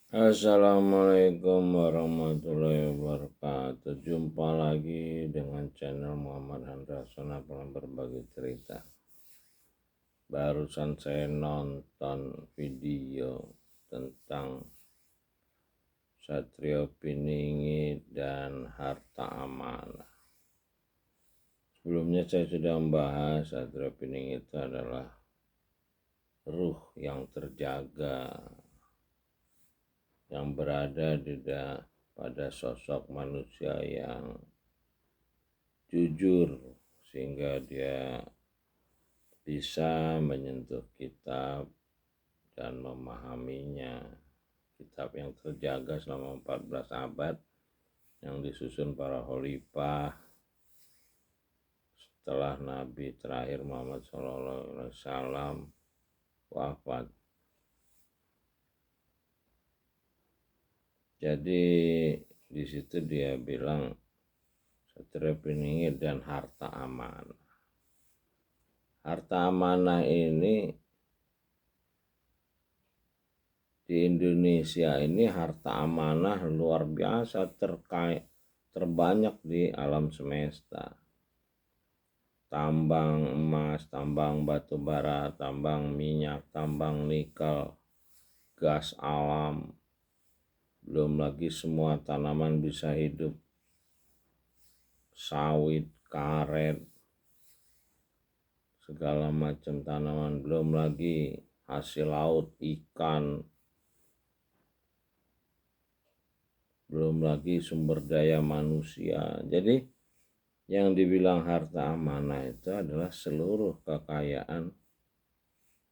Assalamualaikum warahmatullahi wabarakatuh. Jumpa lagi dengan channel Muhammad Handrason dalam berbagi cerita. Barusan saya nonton video tentang Satrio Piningit dan harta amanah. Sebelumnya saya sudah membahas Satrio Piningit itu adalah ruh yang terjaga, yang berada pada sosok manusia yang jujur, sehingga dia bisa menyentuh kitab dan memahaminya. Kitab yang terjaga selama 14 abad yang disusun para khalifah setelah Nabi terakhir Muhammad SAW wafat. Jadi di situ dia bilang Satrio Piningit dan harta amanah. Harta amanah ini di Indonesia ini harta amanah luar biasa terbanyak di alam semesta. Tambang emas, tambang batu bara, tambang minyak, tambang nikel, gas alam, belum lagi semua tanaman bisa hidup, sawit, karet, segala macam tanaman, belum lagi hasil laut, ikan, belum lagi sumber daya manusia. Jadi yang dibilang harta amanah itu adalah seluruh kekayaan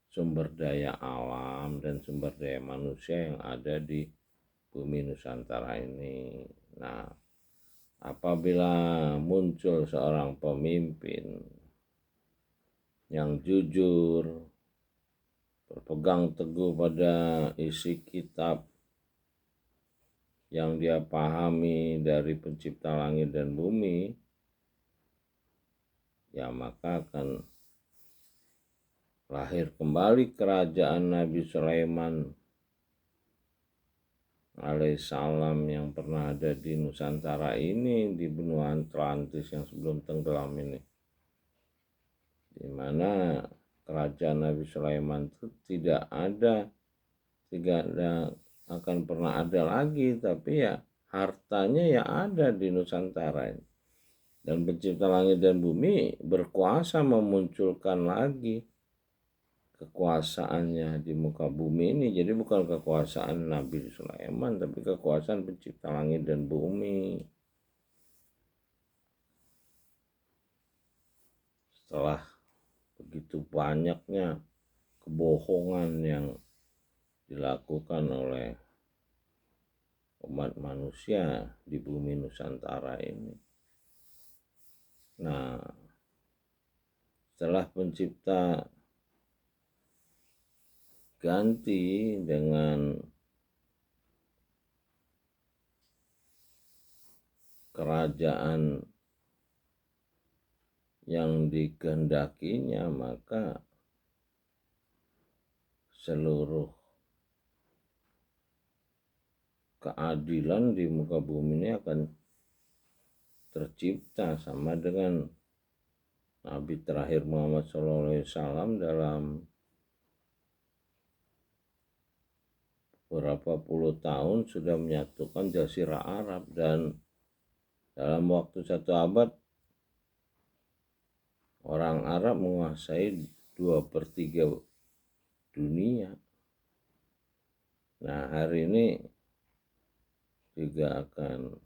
sumber daya alam dan sumber daya manusia yang ada di bumi Nusantara ini. Nah, apabila muncul seorang pemimpin yang jujur, berpegang teguh pada isi kitab yang dia pahami dari pencipta langit dan bumi, ya maka akan lahir kembali kerajaan Nabi Sulaiman alaihissalam yang pernah ada di Nusantara ini, di benua Atlantis yang sebelum tenggelam ini, di mana kerajaan Nabi Sulaiman itu tidak akan pernah ada lagi, tapi ya hartanya ya ada di Nusantara ini. Dan pencipta langit dan bumi berkuasa memunculkan lagi kekuasaannya di muka bumi ini. Jadi bukan kekuasaan Nabi Sulaiman, tapi kekuasaan pencipta langit dan bumi. Setelah begitu banyaknya kebohongan yang dilakukan oleh umat manusia di bumi Nusantara ini. Nah, setelah pencipta ganti dengan kerajaan yang dikehendakinya, maka seluruh keadilan di muka bumi ini akan tercipta, sama dengan Nabi terakhir Muhammad SAW dalam beberapa puluh tahun sudah menyatukan Jazirah Arab, dan dalam waktu 1 abad orang Arab menguasai 2/3 dunia. Nah, hari ini juga akan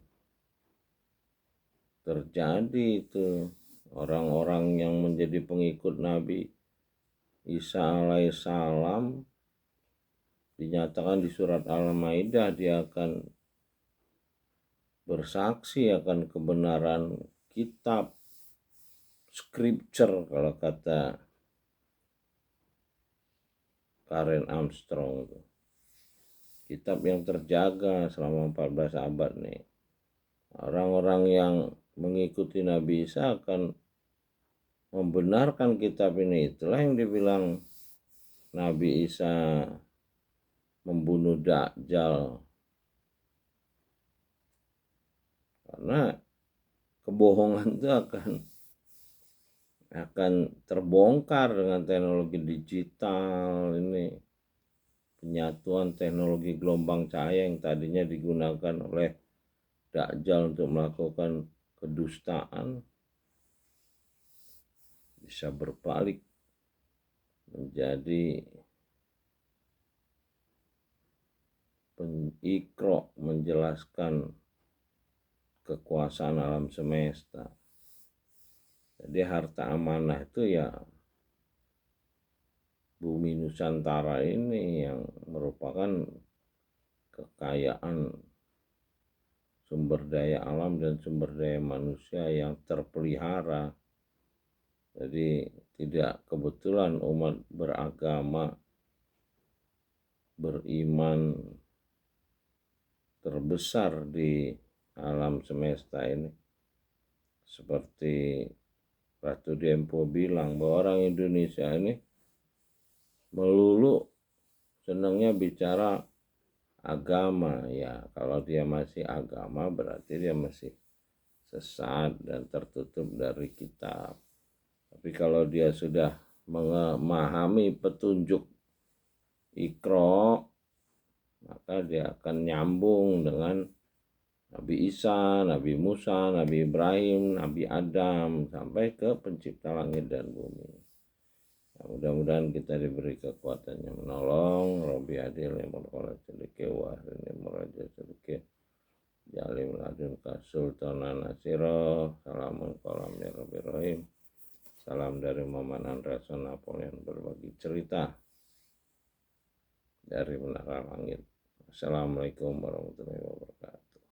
terjadi itu, orang-orang yang menjadi pengikut Nabi Isa alaihissalam dinyatakan di surat Al-Maidah dia akan bersaksi akan kebenaran kitab scripture, kalau kata Karen Armstrong, kitab yang terjaga selama 14 abad nih. Orang-orang yang mengikuti Nabi Isa akan membenarkan kitab ini. Itulah yang dibilang Nabi Isa membunuh Dajjal, karena kebohongan itu akan terbongkar dengan teknologi digital ini, penyatuan teknologi gelombang cahaya yang tadinya digunakan oleh Dajjal untuk melakukan kedustaan bisa berbalik menjadi Iqra, menjelaskan kekuasaan alam semesta. Jadi harta amanah itu ya bumi Nusantara ini yang merupakan kekayaan sumber daya alam dan sumber daya manusia yang terpelihara. Jadi tidak kebetulan umat beragama, beriman terbesar di alam semesta ini. Seperti Ratu Dempo bilang bahwa orang Indonesia ini melulu senangnya bicara agama. Ya, kalau dia masih agama berarti dia masih sesat dan tertutup dari kitab. Tapi kalau dia sudah memahami petunjuk Iqra, maka dia akan nyambung dengan Nabi Isa, Nabi Musa, Nabi Ibrahim, Nabi Adam, sampai ke pencipta langit dan bumi. Nah, mudah-mudahan kita diberi kekuatan yang menolong. Robi adil yang berkolat sedikit, wahrin yang meraja sedikit, jalim ladun kasultanan nasiro, salamun kolam ya Rabbi Rahim. Salam dari Maman Andrason Napoleon, berbagi cerita dari Menara Langit. Assalamualaikum warahmatullahi wabarakatuh.